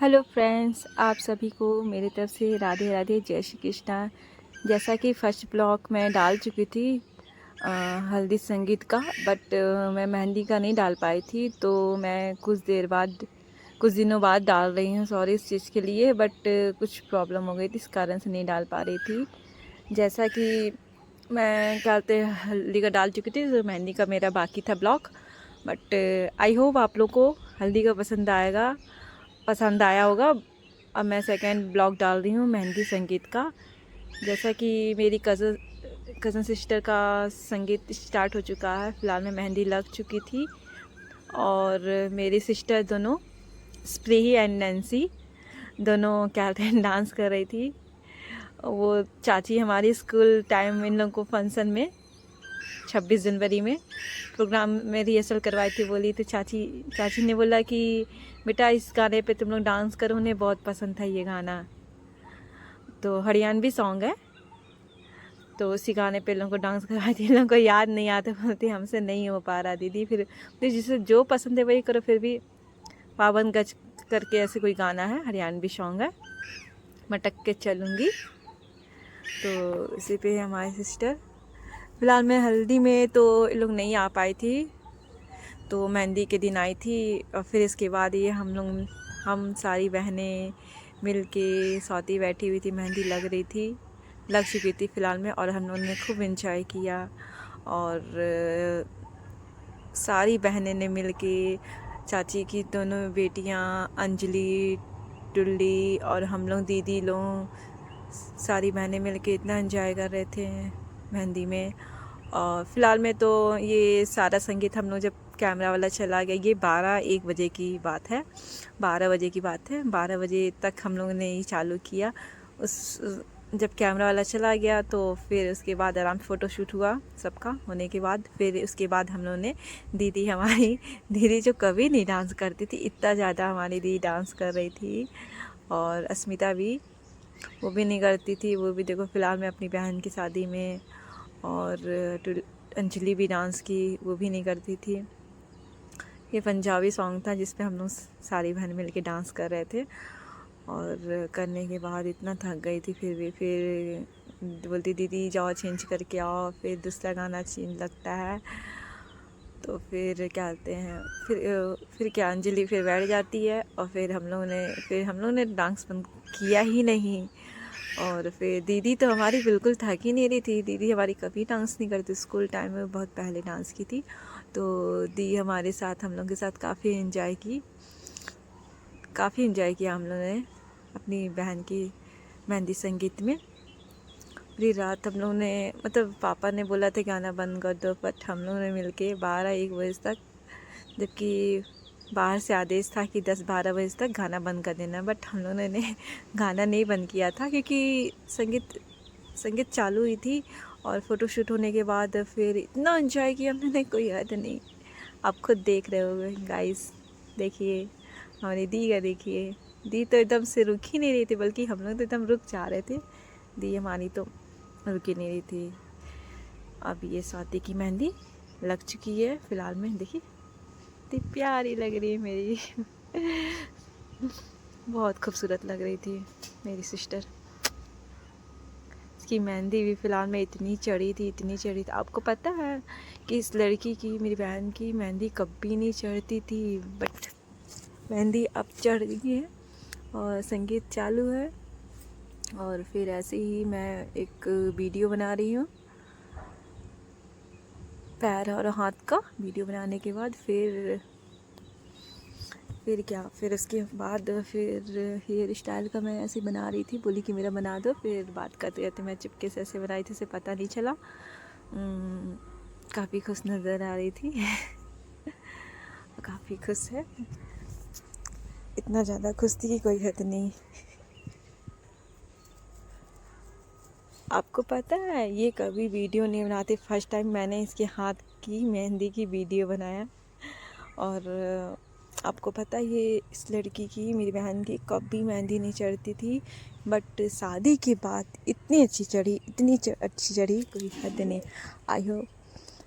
Hello friends, आप सभी को मेरी तरफ से राधे राधे, जय श्री कृष्णा। जैसा कि फर्स्ट ब्लॉग मैं डाल चुकी थी हल्दी संगीत का, बट मैं मेहंदी का नहीं डाल पाई थी, तो मैं कुछ दिनों बाद डाल रही हूँ। सॉरी इस चीज़ के लिए, बट कुछ प्रॉब्लम हो गई थी, इस कारण से नहीं डाल पा रही थी। जैसा कि मैं कहते हल्दी का डाल चुकी थी, तो मेहंदी का मेरा बाकी था ब्लॉग। बट आई होप आप लोग को हल्दी का पसंद आया होगा। अब मैं सेकंड ब्लॉग डाल रही हूँ मेहंदी संगीत का। जैसा कि मेरी कज़न सिस्टर का संगीत स्टार्ट हो चुका है, फ़िलहाल में मेहंदी लग चुकी थी। और मेरी सिस्टर दोनों, स्प्री एंड नैन्सी, दोनों क्या कहते हैं, डांस कर रही थी। वो चाची हमारी स्कूल टाइम इन लोगों को फंक्शन में 26 जनवरी में प्रोग्राम में रिहर्सल करवाई थी। बोली तो चाची ने बोला कि बेटा इस गाने पे तुम लोग डांस करो, उन्हें बहुत पसंद था ये गाना। तो हरियाणवी सॉन्ग है, तो उसी गाने पे लोगों को डांस करवाई थी। लोगों को याद नहीं आता, बोलती हमसे नहीं हो पा रहा दीदी। फिर जिसे जो पसंद है वही करो। फिर भी पावन गज करके ऐसे कोई गाना है, हरियाणवी सॉन्ग है, मटक के चलूँगी। तो इसी पे हमारी सिस्टर, फिलहाल मैं हल्दी में तो ये लोग नहीं आ पाई थी, तो मेहंदी के दिन आई थी। और फिर इसके बाद ये हम सारी बहनें मिल के साथी बैठी हुई थी, मेहंदी लग चुकी थी फ़िलहाल में, और हम लोगों ने खूब इन्जॉय किया। और सारी बहनें ने मिल के, चाची की दोनों बेटियां अंजलि, टुल्ली और हम लोग दीदी लोग, सारी बहनें मिल के इतना इन्जॉय कर रहे थे मेहंदी में। और फ़िलहाल में तो ये सारा संगीत हम लोग जब कैमरा वाला चला गया, ये 12-1 बजे की बात है, 12 बजे की बात है। 12 बजे तक हम लोगों ने ये चालू किया। उस जब कैमरा वाला चला गया तो फिर उसके बाद आराम से फ़ोटोशूट हुआ सबका होने के बाद। फिर उसके बाद हम लोगों ने, हमारी दीदी जो कभी नहीं डांस करती थी, इतना ज़्यादा हमारी दीदी डांस कर रही थी। और अस्मिता भी, वो भी नहीं करती थी, वो भी देखो फ़िलहाल में अपनी बहन की शादी में। और अंजलि भी डांस की, वो भी नहीं करती थी। ये पंजाबी सॉन्ग था जिस पे हम लोग सारी बहन मिल के डांस कर रहे थे। और करने के बाद इतना थक गई थी, फिर बोलती दीदी जाओ चेंज करके आओ, फिर दूसरा गाना चेंज लगता है। तो फिर क्या कहते हैं, फिर क्या, अंजलि फिर बैठ जाती है, और फिर हम लोगों ने डांस बंद किया ही नहीं। और फिर दीदी तो हमारी बिल्कुल थक ही नहीं रही थी। दीदी हमारी कभी डांस नहीं करती, स्कूल टाइम में बहुत पहले डांस की थी। तो दी हमारे साथ, हम लोग के साथ काफ़ी इन्जॉय किया हम लोगों ने अपनी बहन की मेहंदी संगीत में। पूरी रात हम लोगों ने, मतलब पापा ने बोला था गाना बंद कर दो, बट हम लोगों ने मिलके 12-1 बजे तक, जबकि बाहर से आदेश था कि 10-12 बजे तक गाना बंद कर देना, बट हम लोगों ने गाना नहीं बंद किया था, क्योंकि संगीत चालू हुई थी। और फ़ोटोशूट होने के बाद फिर इतना एंजॉय किया हमने, कोई हद नहीं। आप खुद देख रहे होगे गाइस, देखिए हमारी दी का, देखिए दी तो एकदम से रुक ही नहीं रही थी, बल्कि हम लोग तो एकदम रुक जा रहे थे। दी हमारी तो रुक ही नहीं रही थी। अब ये स्वाति की मेहंदी लग चुकी है फ़िलहाल में, देखिए इतनी प्यारी लग रही है मेरी बहुत खूबसूरत लग रही थी मेरी सिस्टर। इसकी मेहंदी भी फ़िलहाल में इतनी चढ़ी थी। आपको पता है कि इस लड़की की, मेरी बहन की मेहंदी कभी नहीं चढ़ती थी, बट मेहंदी अब चढ़ गई है और संगीत चालू है। और फिर ऐसे ही मैं एक वीडियो बना रही हूँ, पैर और हाथ का वीडियो बनाने के बाद फिर उसके बाद फिर हेयर स्टाइल का मैं ऐसे बना रही थी। बोली कि मेरा बना दो, फिर बात करते रहते मैं चुपके से ऐसे बनाई थी, उसे पता नहीं चला। काफ़ी खुश नज़र आ रही थी काफ़ी खुश है, इतना ज़्यादा खुश थी कि कोई हद नहीं। आपको पता है ये कभी वीडियो नहीं बनाती, फर्स्ट टाइम मैंने इसके हाथ की मेहंदी की वीडियो बनाया। और आपको पता है ये इस लड़की की, मेरी बहन की कभी मेहंदी नहीं चढ़ती थी, बट शादी के बाद इतनी अच्छी चढ़ी, अच्छी चढ़ी, कोई हद नहीं। आई हो,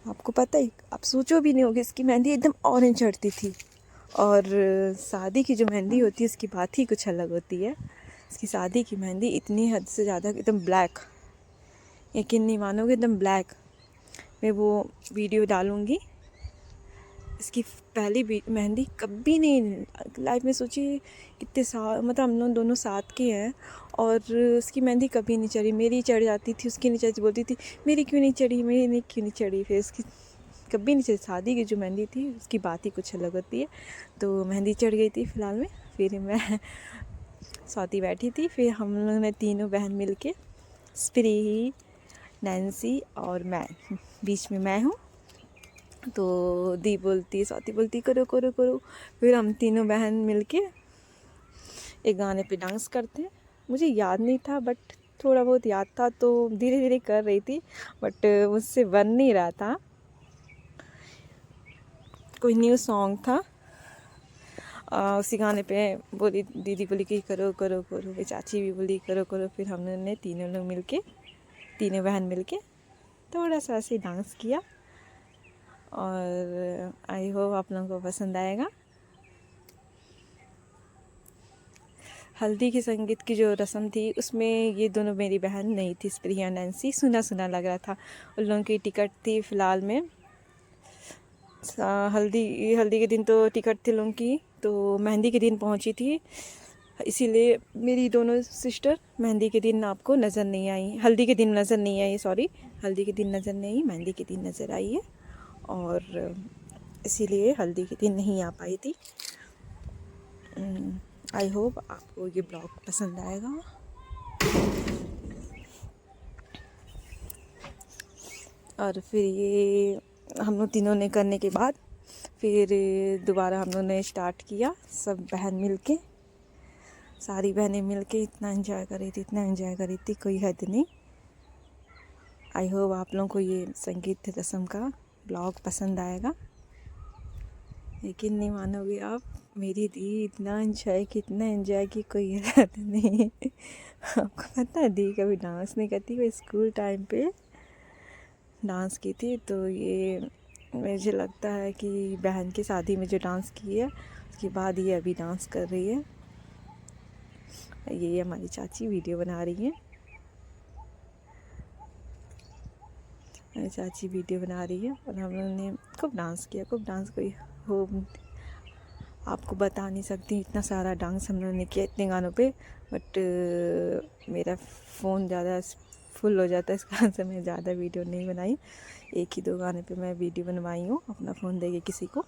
आपको पता है, आप सोचो भी नहीं होगी, इसकी मेहंदी एकदम ऑरेंज चढ़ती थी, और शादी की जो मेहंदी होती है उसकी बात ही कुछ अलग होती है। इसकी शादी की मेहंदी इतनी हद से ज़्यादा एकदम ब्लैक, यकीन नहीं मानोगे, एकदम ब्लैक। मैं वो वीडियो डालूँगी। इसकी पहली मेहंदी कभी नहीं लाइफ में सोची, कितने साल मतलब हम लोग दोनों साथ के हैं और उसकी मेहंदी कभी नहीं चढ़ी। मेरी चढ़ जाती थी, उसकी नहीं चढ़ती, बोलती थी मेरी क्यों नहीं चढ़ी, मेरी नहीं क्यों नहीं चढ़ी। फिर उसकी कभी नहीं चढ़ी। शादी की जो मेहंदी थी उसकी बात ही कुछ अलग होती है। तो मेहंदी चढ़ गई थी फ़िलहाल में। फिर मैं सौती बैठी थी, फिर हम लोग ने तीनों बहन मिल के, स्प्री, नैन्सी और मैं, बीच में मैं हूँ। तो दी बोलती, सौती बोलती करो करो करो। फिर हम तीनों बहन मिलके एक गाने पे डांस करते हैं। मुझे याद नहीं था बट थोड़ा बहुत याद था, तो धीरे धीरे कर रही थी बट मुझसे बन नहीं रहा था। कोई न्यू सॉन्ग था, उसी गाने पे बोली, दीदी बोली कि करो करो करो, मेरी चाची भी बोली करो करो। फिर हमने तीनों लोग मिलके, तीनों बहन मिलके थोड़ा सा ऐसे डांस किया और आई होप आप लोगों को पसंद आएगा। हल्दी की संगीत की जो रस्म थी उसमें ये दोनों मेरी बहन नहीं थी, प्रिया नैन्सी। सुना सुना लग रहा था। उन लोगों की टिकट थी फ़िलहाल में, हल्दी के दिन तो टिकट थी लोगों की, तो मेहंदी के दिन पहुंची थी। इसीलिए मेरी दोनों सिस्टर मेहंदी के दिन आपको नज़र नहीं आई, हल्दी के दिन नज़र नहीं आई, सॉरी, हल्दी के दिन नज़र नहीं आई, मेहंदी के दिन नज़र आई है। और इसीलिए हल्दी के दिन नहीं आ पाई थी। आई होप आपको ये ब्लॉग पसंद आएगा। और फिर ये हम लोग तीनों ने करने के बाद फिर दोबारा हम लोग ने स्टार्ट किया, सब बहन मिलके, सारी बहनें मिलके इतना एंजॉय कर रही थी, इतना एंजॉय कर रही थी, कोई हद नहीं। आई होप आप लोगों को ये संगीत रस्म का ब्लॉग पसंद आएगा। लेकिन नहीं मानोगे आप, मेरी दी इतना एंजॉय की, इतना एंजॉय की, कोई हद नहीं। आपको पता है दी कभी डांस नहीं करती, वो स्कूल टाइम पे डांस की थी। तो ये मुझे लगता है कि बहन की शादी में जो डांस की है उसके बाद ये अभी डांस कर रही है। ये हमारी चाची वीडियो बना रही है, हमारी चाची वीडियो बना रही है। और हम लोगों ने खूब डांस किया, खूब डांस, कोई हो आपको बता नहीं सकती, इतना सारा डांस हम लोगों ने किया इतने गानों पे। बट मेरा फ़ोन ज़्यादा फुल हो जाता है, इस कारण से मैं ज़्यादा वीडियो नहीं बनाई। एक ही दो गाने पे मैं वीडियो बनवाई हूँ, अपना फ़ोन देके किसी को।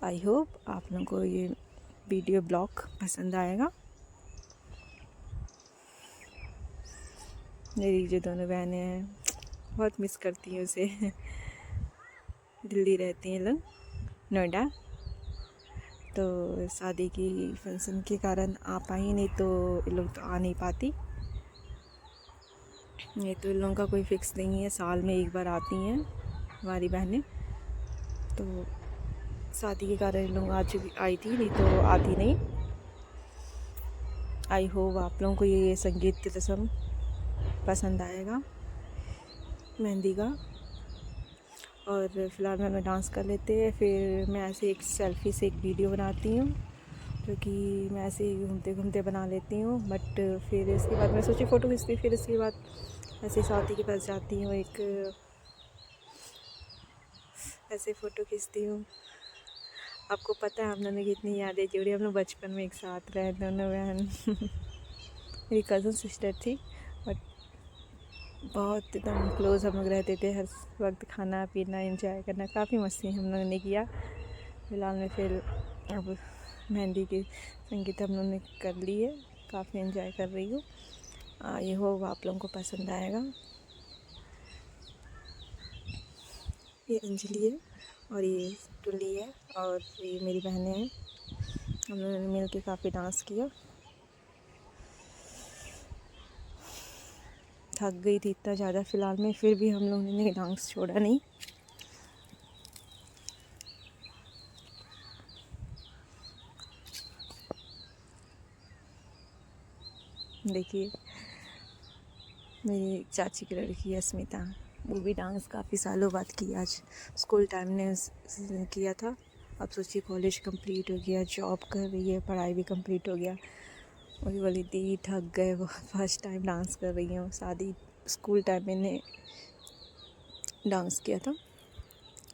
आई होप आप लोगों को ये वीडियो ब्लॉग पसंद आएगा। मेरी जो दोनों बहनें हैं बहुत मिस करती हैं उसे। दिल्ली रहती हैं लोग, नोएडा। तो शादी की फंक्शन के कारण आ पाई, नहीं तो ये लोग तो आ नहीं पाती। ये तो इन लोगों का कोई फिक्स नहीं है, साल में एक बार आती हैं हमारी बहनें। तो शादी के कारण इन लोग आई थी, नहीं तो आती नहीं। आई होप आप लोगों को ये संगीत रस्म पसंद आएगा, मेहंदी का। और फ़िलहाल मैं डांस कर लेते हैं, फिर मैं ऐसे एक सेल्फ़ी से एक वीडियो बनाती हूँ, जो कि मैं ऐसे ही घूमते घूमते बना लेती हूँ। बट फिर इसके बाद मैं सोची फ़ोटो खींचती, फिर इसके बाद ऐसे साथी के पास जाती हूँ, एक ऐसे फ़ोटो खींचती हूँ। आपको पता है हम लोगों की इतनी यादें जुड़ी, हम लोग बचपन में एक साथ रहे दोनों बहन। मेरी कज़न सिस्टर थी बट बहुत एकदम क्लोज़ हम लोग रहते थे, हर वक्त खाना पीना एंजॉय करना, काफ़ी मस्ती हम लोगों ने किया। फिलहाल में फिर अब मेहंदी की संगीत हम लोगों ने कर ली है, काफ़ी एंजॉय कर रही हूँ। ये हो आप लोगों को पसंद आएगा। ये अंजलि है और ये टुल्ली है और ये मेरी बहनें हैं। हम लोगों ने मिल के काफ़ी डांस किया। थक गई थी इतना ज़्यादा फ़िलहाल में, फिर भी हम लोगों ने डांस छोड़ा नहीं। देखिए मेरी चाची की लड़की है स्मिता, वो भी डांस काफ़ी सालों बाद की, आज स्कूल टाइम ने किया था आप सोचिए कॉलेज कंप्लीट हो गया, जॉब कर रही है, पढ़ाई भी कंप्लीट हो गया, वही बोली दी थक गए वो फर्स्ट टाइम डांस कर रही हूँ। शादी स्कूल टाइम मैंने डांस किया था,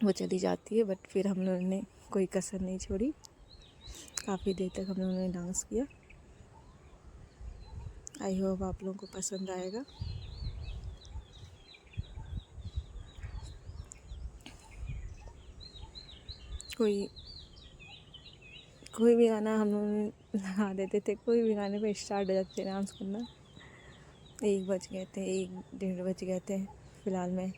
वो चली जाती है बट फिर हम लोगों ने कोई कसर नहीं छोड़ी, काफ़ी देर तक हम लोगों ने डांस किया। आई होप आप लोगों को पसंद आएगा। कोई भी गाना हम लोग लगा देते थे, कोई भी गाने पे स्टार्ट हो जाते थे डांस करना। 1 बज गए थे, 1 डेढ़ बज गए थे। फ़िलहाल में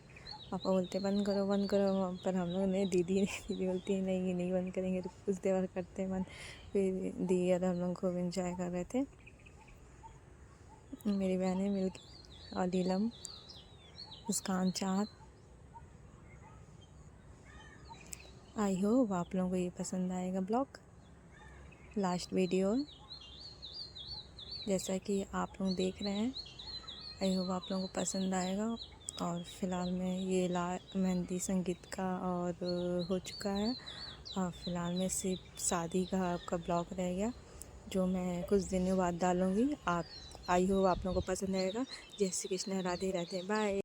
पापा बोलते बंद करो बंद करो, पर हम लोग ने दीदी बोलती है नहीं नहीं बंद करेंगे, तो कुछ देर करते हैं बंद। फिर दी और हम लोग खूब इंजॉय कर रहे थे, मेरी बहनें मिलके और नीलम, मुस्कान, चाहत। आई होप आप लोगों को ये पसंद आएगा ब्लॉग। लास्ट वीडियो जैसा कि आप लोग देख रहे हैं, आई होप आप लोगों को पसंद आएगा। और फ़िलहाल में ये मेहंदी संगीत का और हो चुका है, और फ़िलहाल में सिर्फ शादी का आपका ब्लॉग रह गया, जो मैं कुछ दिनों बाद डालूँगी। आई होप आप लोगों को पसंद आएगा। जय श्री कृष्ण, राधे राधे, बाय।